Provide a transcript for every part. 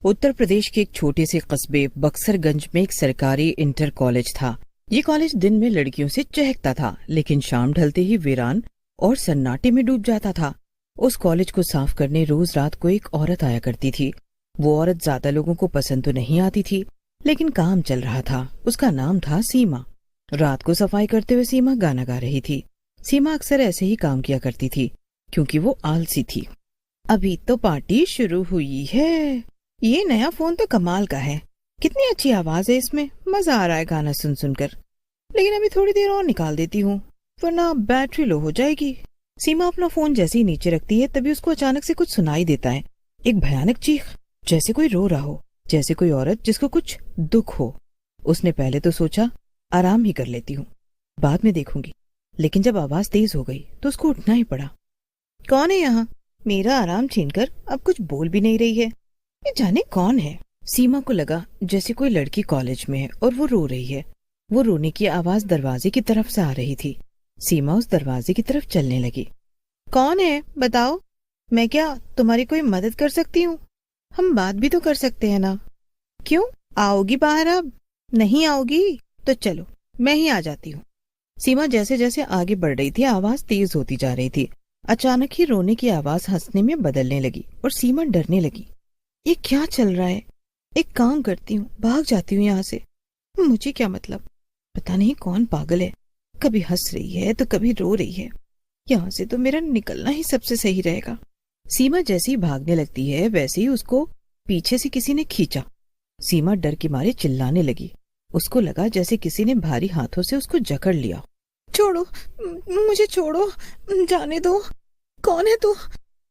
उत्तर प्रदेश के एक छोटे से कस्बे बक्सरगंज में एक सरकारी इंटर कॉलेज था। ये कॉलेज दिन में लड़कियों से चहकता था, लेकिन शाम ढलते ही वीरान और सन्नाटे में डूब जाता था। उस कॉलेज को साफ करने रोज रात को एक औरत आया करती थी। वो औरत ज्यादा लोगों को पसंद तो नहीं आती थी, लेकिन काम चल रहा था। उसका नाम था सीमा। रात को सफाई करते हुए सीमा गाना गा रही थी। सीमा अक्सर ऐसे ही काम किया करती थी, क्योंकि वो आलसी थी। अभी तो पार्टी शुरू हुई है। ये नया फोन तो कमाल का है। कितनी अच्छी आवाज है इसमें, मजा आ रहा है गाना सुन सुनकर। लेकिन अभी थोड़ी देर और निकाल देती हूँ, वरना बैटरी लो हो जाएगी। सीमा अपना फोन जैसे ही नीचे रखती है, तभी उसको अचानक से कुछ सुनाई देता है। एक भयानक चीख, जैसे कोई रो रहा हो, जैसे कोई औरत जिसको कुछ दुख हो। उसने पहले तो सोचा आराम ही कर लेती हूँ, बाद में देखूंगी, लेकिन जब आवाज तेज हो गई तो उसको उठना ही पड़ा। कौन है यहाँ? मेरा आराम छीनकर अब कुछ बोल भी नहीं रही है। ये जाने कौन है? सीमा को लगा जैसे कोई लड़की कॉलेज में है और वो रो रही है। वो रोने की आवाज दरवाजे की तरफ से आ रही थी। सीमा उस दरवाजे की तरफ चलने लगी। कौन है बताओ, मैं क्या तुम्हारी कोई मदद कर सकती हूँ? हम बात भी तो कर सकते हैं ना। क्यों, आओगी बाहर? अब नहीं आओगी तो चलो, मैं ही आ जाती हूँ। सीमा जैसे जैसे आगे बढ़ रही थी, आवाज तेज होती जा रही थी। अचानक ही रोने की आवाज हंसने में बदलने लगी और सीमा डरने लगी। ये क्या चल रहा है? एक काम करती हूँ, भाग जाती हूँ यहाँ से। मुझे क्या मतलब, पता नहीं कौन पागल है, कभी हंस रही है तो कभी रो रही है। यहाँ से तो मेरा निकलना ही सबसे सही रहेगा। सीमा जैसे ही भागने लगती है, वैसे ही उसको पीछे से किसी ने खींचा। सीमा डर के मारे चिल्लाने लगी। उसको लगा जैसे किसी ने भारी हाथों से उसको जकड़ लिया। छोड़ो, मुझे छोड़ो, जाने दो। कौन है तू?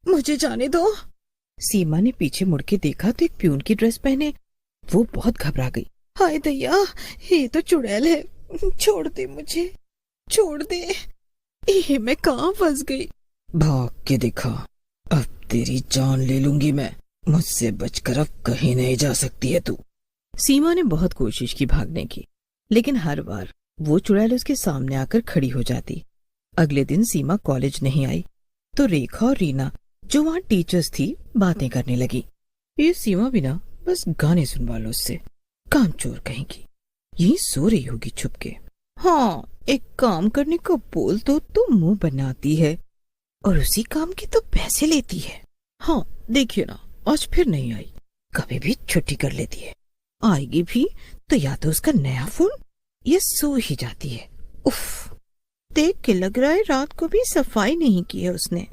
मुझे जाने दो। सीमा ने पीछे मुड़ के देखा तो एक प्यून की ड्रेस पहने वो बहुत घबरा गई। हाय दैया, ये तो चुड़ैल है। छोड़ दे मुझे, छोड़ दे। ये मैं कहाँ फंस गई? भाग के दिखा, अब तेरी जान ले लूंगी मैं। मुझसे बचकर अब कहीं नहीं जा सकती है तू। सीमा ने बहुत कोशिश की भागने की, लेकिन हर बार वो चुड़ैल उसके सामने आकर खड़ी हो जाती। अगले दिन सीमा कॉलेज नहीं आई तो रेखा और रीना, जो वहाँ टीचर्स थी, बातें करने लगी। ये सीमा बिना बस गाने सुनवा लो उससे, कामचोर कहेंगी। यही सो रही होगी छुप के। हाँ, एक काम करने को बोल दो तो मुंह बनाती है, और उसी काम के तो पैसे लेती है। हाँ देखिए ना, आज फिर नहीं आई। कभी भी छुट्टी कर लेती है। आएगी भी तो या तो उसका नया फोन या सो ही जाती है। उफ, देख के लग रहा है रात को भी सफाई नहीं की है उसने।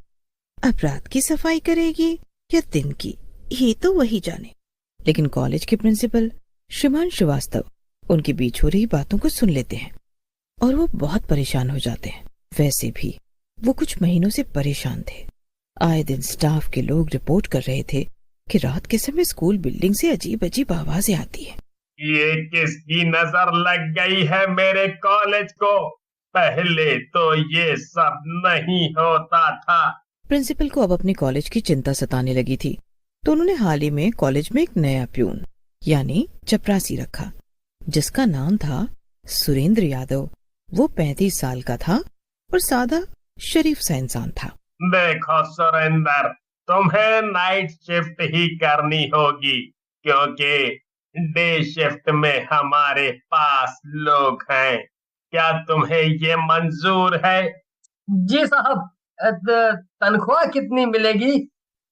अब रात की सफाई करेगी या दिन की, ये तो वही जाने। लेकिन कॉलेज के प्रिंसिपल श्रीमान श्रीवास्तव उनके बीच हो रही बातों को सुन लेते हैं और वो बहुत परेशान हो जाते हैं। वैसे भी वो कुछ महीनों से परेशान थे। आए दिन स्टाफ के लोग रिपोर्ट कर रहे थे कि रात के समय स्कूल बिल्डिंग से अजीब अजीब आवाजें आती है। ये किसकी नजर लग गई है मेरे कॉलेज को? पहले तो ये सब नहीं होता था। प्रिंसिपल को अब अपने कॉलेज की चिंता सताने लगी थी, तो उन्होंने हाल ही में कॉलेज में एक नया प्यून यानी चपरासी रखा, जिसका नाम था सुरेंद्र यादव। वो 35 साल का था और सादा शरीफ सा इंसान था। देखो सुरेंद्र, तुम्हें नाइट शिफ्ट ही करनी होगी, क्योंकि डे शिफ्ट में हमारे पास लोग हैं। क्या तुम्हें ये मंजूर है? जी साहब। तनख्वाह कितनी मिलेगी?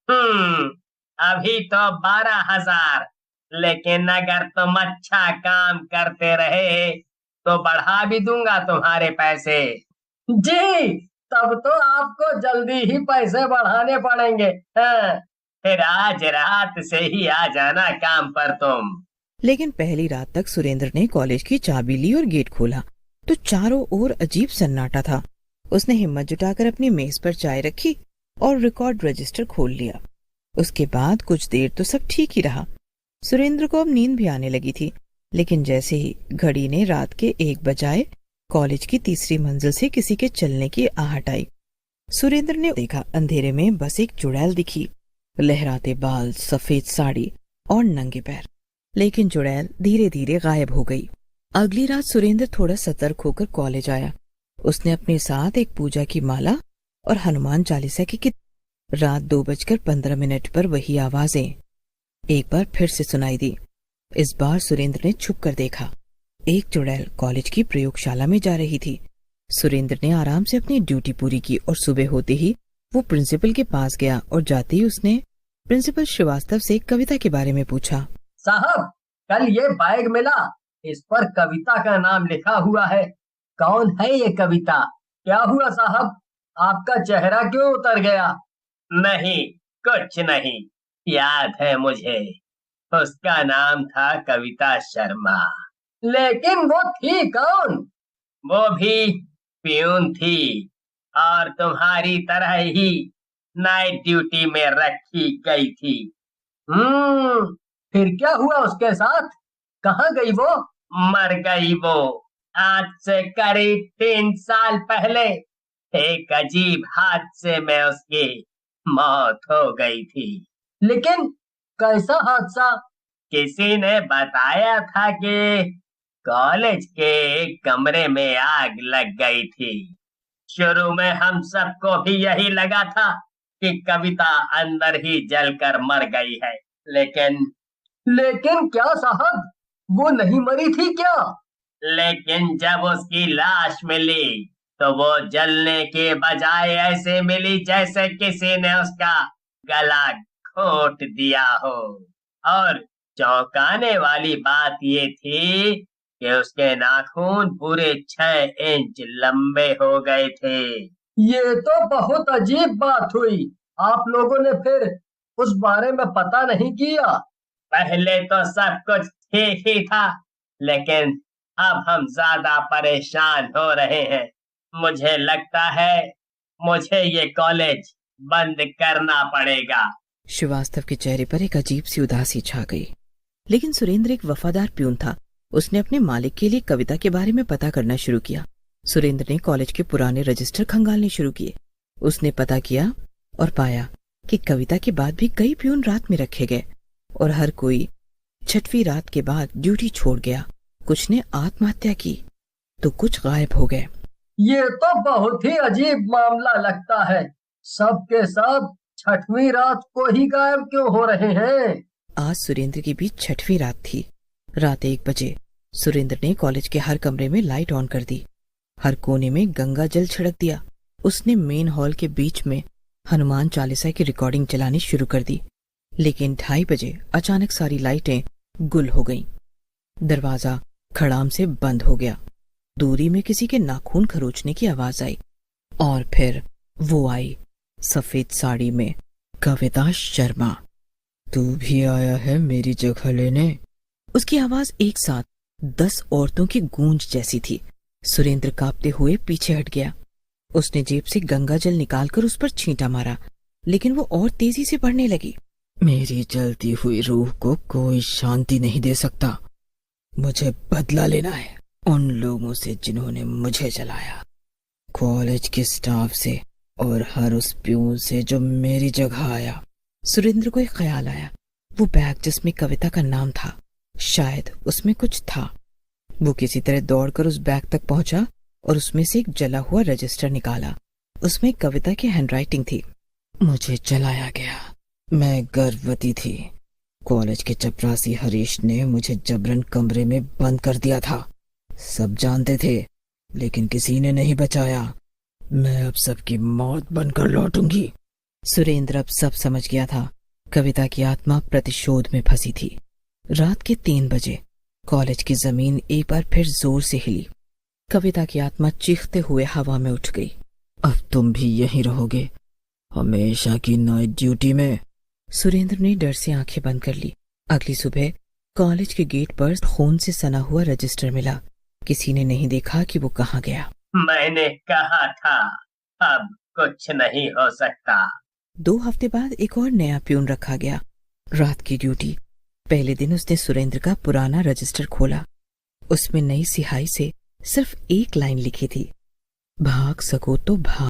हम्म अभी तो 12,000, लेकिन अगर तुम अच्छा काम करते रहे तो बढ़ा भी दूंगा तुम्हारे पैसे। जी, तब तो आपको जल्दी ही पैसे बढ़ाने पड़ेंगे। हाँ। फिर आज रात से ही आ जाना काम पर तुम। लेकिन पहली रात तक सुरेंद्र ने कॉलेज की चाबी ली और गेट खोला तो चारों ओर अजीब सन्नाटा था। उसने हिम्मत जुटाकर अपनी मेज पर चाय रखी और रिकॉर्ड रजिस्टर खोल लिया। उसके बाद कुछ देर तो सब ठीक ही रहा। सुरेंद्र को अब नींद भी आने लगी थी, लेकिन जैसे ही घड़ी ने रात के 1 बजाए, कॉलेज की तीसरी मंजिल से किसी के चलने की आहट आई। सुरेंद्र ने देखा, अंधेरे में बस एक चुड़ैल दिखी, लहराते बाल, सफेद साड़ी और नंगे पैर। लेकिन चुड़ैल धीरे धीरे गायब हो गई। अगली रात सुरेंद्र थोड़ा सतर्क होकर कॉलेज आया। उसने अपने साथ एक पूजा की माला और हनुमान चालीसा की किताब। रात 2:15 पर वही आवाजें। एक बार फिर से सुनाई दी। इस बार सुरेंद्र ने छुप कर देखा। एक चुड़ैल कॉलेज की प्रयोगशाला में जा रही थी। सुरेंद्र ने आराम से अपनी ड्यूटी पूरी की और सुबह होते ही वो प्रिंसिपल के पास गया और जाते ही उसने प्रिंसिपल श्रीवास्तव से कविता के बारे में पूछा। साहब, कल ये बैग मिला, इस पर कविता का नाम लिखा हुआ है। कौन है ये कविता? क्या हुआ साहब, आपका चेहरा क्यों उतर गया? नहीं, कुछ नहीं, याद है मुझे। उसका नाम था कविता शर्मा। लेकिन वो थी कौन? वो भी प्यून थी और तुम्हारी तरह ही नाइट ड्यूटी में रखी गई थी। फिर क्या हुआ उसके साथ? कहाँ गई वो? मर गई वो, आज से करीब 3 साल पहले एक अजीब हादसे में उसकी मौत हो गई थी। लेकिन कैसा हादसा? किसी ने बताया था कि कॉलेज के एक कमरे में आग लग गई थी। शुरू में हम सबको भी यही लगा था कि कविता अंदर ही जलकर मर गई है, लेकिन क्या साहब, वो नहीं मरी थी क्या? लेकिन जब उसकी लाश मिली तो वो जलने के बजाय ऐसे मिली जैसे किसी ने उसका गला घोंट दिया हो। और चौंकाने वाली बात ये थी कि उसके नाखून पूरे 6 इंच लंबे हो गए थे। ये तो बहुत अजीब बात हुई। आप लोगों ने फिर उस बारे में पता नहीं किया? पहले तो सब कुछ ठीक ही था, लेकिन अब हम ज्यादा परेशान हो रहे हैं। मुझे लगता है मुझे ये कॉलेज बंद करना पड़ेगा। श्रीवास्तव के चेहरे पर एक अजीब सी उदासी छा गई। लेकिन सुरेंद्र एक वफादार प्यून था। उसने अपने मालिक के लिए कविता के बारे में पता करना शुरू किया। सुरेंद्र ने कॉलेज के पुराने रजिस्टर खंगालने शुरू किए। उसने पता किया और पाया कि कविता के बाद भी कई प्यून रात में रखे गए और हर कोई 6वीं रात के बाद ड्यूटी छोड़ गया। कुछ ने आत्महत्या की तो कुछ गायब हो गए। ये तो बहुत ही अजीब मामला लगता है। सब के सब 6वीं रात को ही गायब क्यों हो रहे हैं? आज सुरेंद्र की भी 6वीं रात थी। रात 1 बजे सुरेंद्र ने कॉलेज के हर कमरे में लाइट ऑन कर दी। हर कोने में गंगा जल छिड़क दिया। उसने मेन हॉल के बीच में हनुमान चालीसा की रिकॉर्डिंग चलानी शुरू कर दी। लेकिन 2:30 बजे अचानक सारी लाइटें गुल हो गईं। दरवाजा खड़ाम से बंद हो गया। दूरी में किसी के नाखून खरोचने की आवाज आई और फिर वो आई, सफेद साड़ी में कविता शर्मा। तू भी आया है मेरी जगह लेने? उसकी आवाज एक साथ 10 औरतों की गूंज जैसी थी। सुरेंद्र कांपते हुए पीछे हट गया। उसने जेब से गंगा जल निकालकर उस पर छींटा मारा, लेकिन वो और तेजी से बढ़ने लगी। मेरी जलती हुई रूह को कोई शांति नहीं दे सकता। मुझे बदला लेना है उन लोगों से जिन्होंने मुझे जलाया, कॉलेज के स्टाफ से और हर उस प्यून से जो मेरी जगह आया। सुरेंद्र को एक ख्याल आया। वो बैग जिसमें कविता का नाम था, शायद उसमें कुछ था। वो किसी तरह दौड़कर उस बैग तक पहुंचा और उसमें से एक जला हुआ रजिस्टर निकाला। उसमें कविता की हैंडराइटिंग थी। मुझे जलाया गया। मैं गर्भवती थी। कॉलेज के चपरासी हरीश ने मुझे जबरन कमरे में बंद कर दिया था। सब जानते थे, लेकिन किसी ने नहीं बचाया। मैं अब सबकी मौत बनकर लौटूंगी। सुरेंद्र अब सब समझ गया था। कविता की आत्मा प्रतिशोध में फंसी थी। रात के 3 बजे कॉलेज की जमीन एक बार फिर जोर से हिली। कविता की आत्मा चीखते हुए हवा में उठ गई। अब तुम भी यहीं रहोगे, हमेशा की नाइट ड्यूटी में? सुरेंद्र ने डर से आंखें बंद कर ली। अगली सुबह कॉलेज के गेट पर खून से सना हुआ रजिस्टर मिला। किसी ने नहीं देखा कि वो कहाँ गया। मैंने कहा था अब कुछ नहीं हो सकता। 2 हफ्ते बाद एक और नया प्यून रखा गया। रात की ड्यूटी। पहले दिन उसने सुरेंद्र का पुराना रजिस्टर खोला। उसमें नई सिहाई से सिर्फ एक लाइन लिखी थी, भाग सको तो भाग।